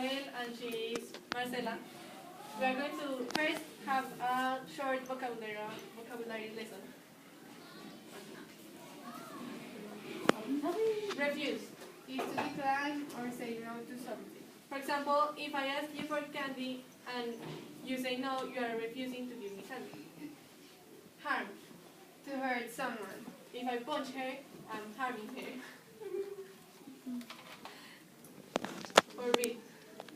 Rafael and she is Marcela. We are going to first have a short vocabulary lesson. Refuse Is to decline or say no to something. For example, if I ask you for candy and you say no, you are refusing to give me candy. Harm. To hurt someone. If I punch her, I'm harming her. Forbid.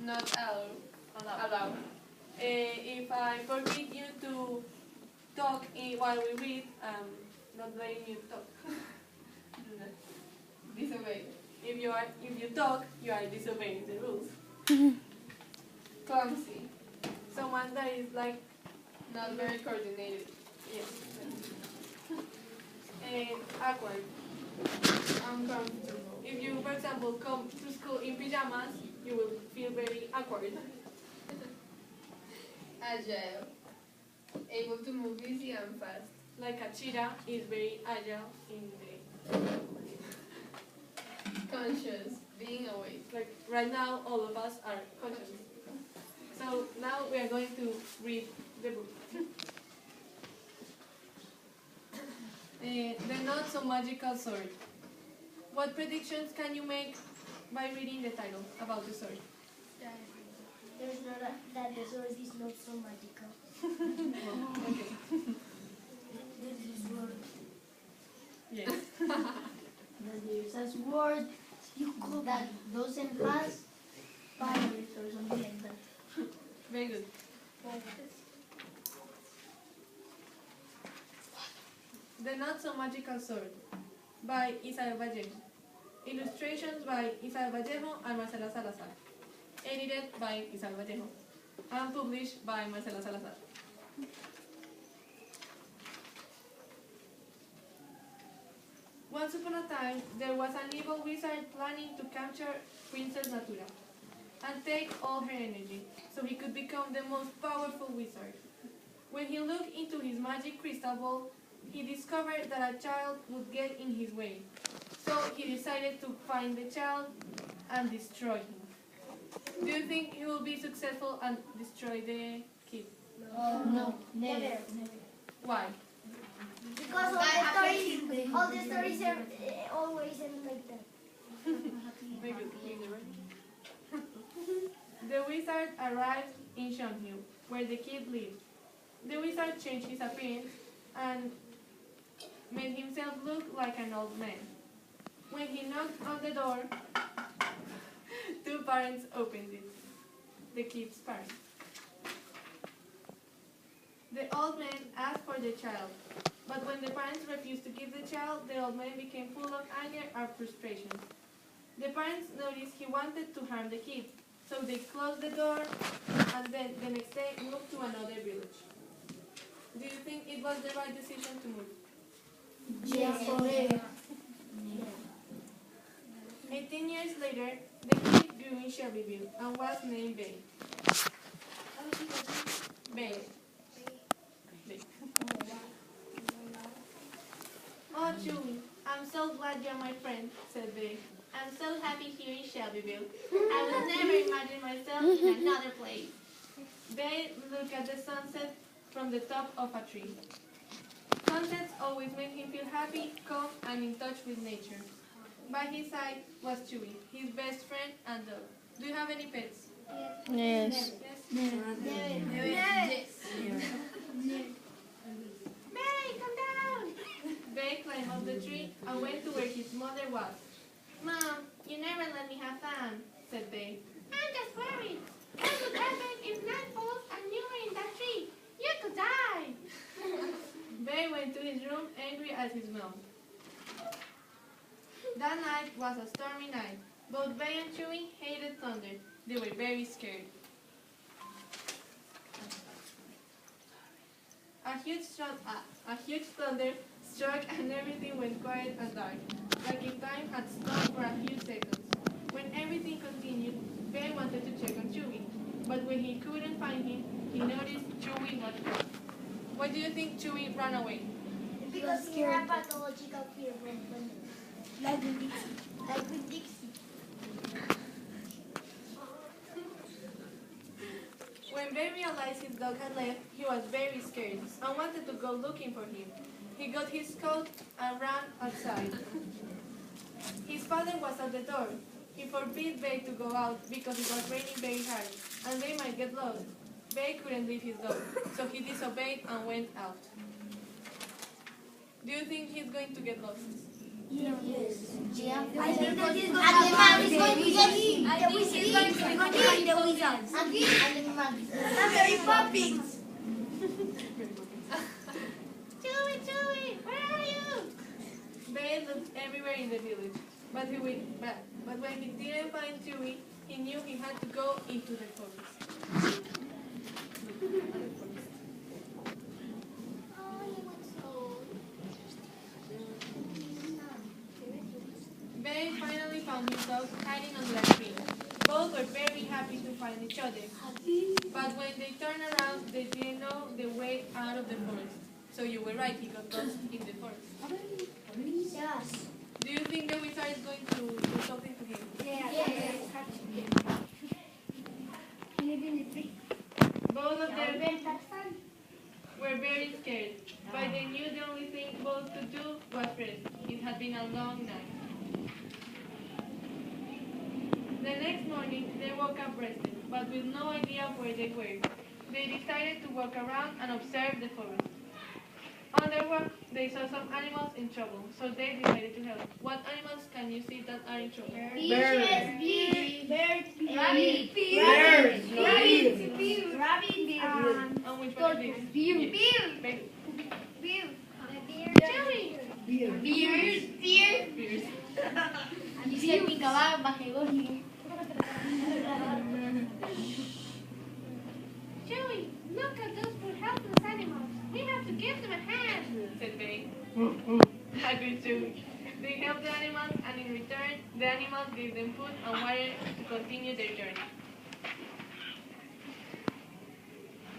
Not allow. If I forbid you to talk while we read, not letting you talk. Disobey. If you talk, you are disobeying the rules. Clumsy. Someone that is like Not very coordinated. yes. Awkward. Uncomfortable. If you, for example, come to school in pajamas, you will feel very awkward. Agile. Able to move easy and fast. Like a cheetah is very agile in the Conscious. Being awake. like right now all of us are conscious. So now we are going to read the book. The Not So Magical Sword. What predictions can you make by reading the title about the sword? There's not that the sword is not so magical. Okay. There's this word. Yes. That there's a sword that doesn't pass fire or something like that. Very good. The Not So Magical Sword by Isabel Vallejo. Illustrations by Isabel Vallejo and Marcela Salazar. Edited by Isabel Vallejo. And published by Marcela Salazar. Once upon a time, there was an evil wizard planning to capture Princess Natura and take all her energy, so he could become the most powerful wizard. When he looked into his magic crystal ball, he discovered that a child would get in his way. So he decided to find the child and destroy him. Do you think he will be successful and destroy the kid? No, never. Why? Because all the stories are always end like that. Very good. The wizard arrived in Shonhill, where the kid lived. The wizard changed his appearance and made himself look like an old man. When he knocked on the door, two parents opened it. The kid's parents. The old man asked for the child, but when the parents refused to give the child, the old man became full of anger and frustration. The parents noticed he wanted to harm the kid, so they closed the door and then the next day moved to another village. Do you think it was the right decision to move? Yes. 18 years later, the kid grew in Shelbyville and was named Bay. Bay. Bay. Oh, Chewie, I'm so glad you're my friend, said Bay. I'm so happy here in Shelbyville. I will never imagine myself in another place. Bay looked at the sunset from the top of a tree. Sunsets always made him feel happy, calm, and in touch with nature. By his side was Chewie, his best friend and dog. Do you have any pets? Yes. Yes? Yes. Bay, come down! Bay climbed up the tree and went to where his mother was. Mom, you never let me have fun, said Bay. I'm just worried. What would happen if night falls and you were in that tree? You could die! Bay went to his room angry at his mom. That night was a stormy night. Both Bay and Chewie hated thunder. They were very scared. A huge thunder struck and everything went quiet and dark, like if time had stopped for a few seconds. When everything continued, Bay wanted to check on Chewie, but when he couldn't find him, he noticed Chewie was gone. Why do you think Chewie ran away? Because he had pathological fear from thunder. Like with Dixie. When Bay realized his dog had left, he was very scared and wanted to go looking for him. He got his coat and ran outside. His father was at the door. He forbade Bay to go out because it was raining very hard and they might get lost. Bay couldn't leave his dog, so he disobeyed and went out. Do you think he's going to get lost? Yes. Yeah. I think that he's going to find the wizards. I think he's going to find the wizards. And the puppies. Chewy, where are you? Bay looked everywhere in the village, but when he didn't find Chewy, he knew he had to go into the forest. Bay finally found himself hiding under a tree. Both were very happy to find each other, but when they turned around, they didn't know the way out of the forest. So you were right, he got lost in the forest. Yes. Do you think the wizard is going to do something to him? Yes. Both of them were very scared, but they knew the only thing both could do was rest. It had been a long night. The next morning, they woke up rested, but with no idea where they were. They decided to walk around and observe the forest. On their walk, they saw some animals in trouble, so they decided to help. What animals can you see that are in trouble? Birds. And which one is this? Bear. Bears. Joey, look at those poor helpless animals. We have to give them a hand. Said Bay. Agreed Chewy. They helped the animals, and in return, the animals gave them food and water to continue their journey.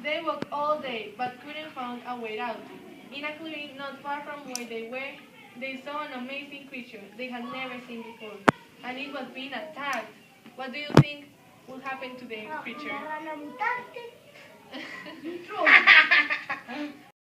They walked all day, but couldn't find a way out. In a clearing not far from where they were, they saw an amazing creature they had never seen before, and it was being attacked. What do you think will happen to the creature?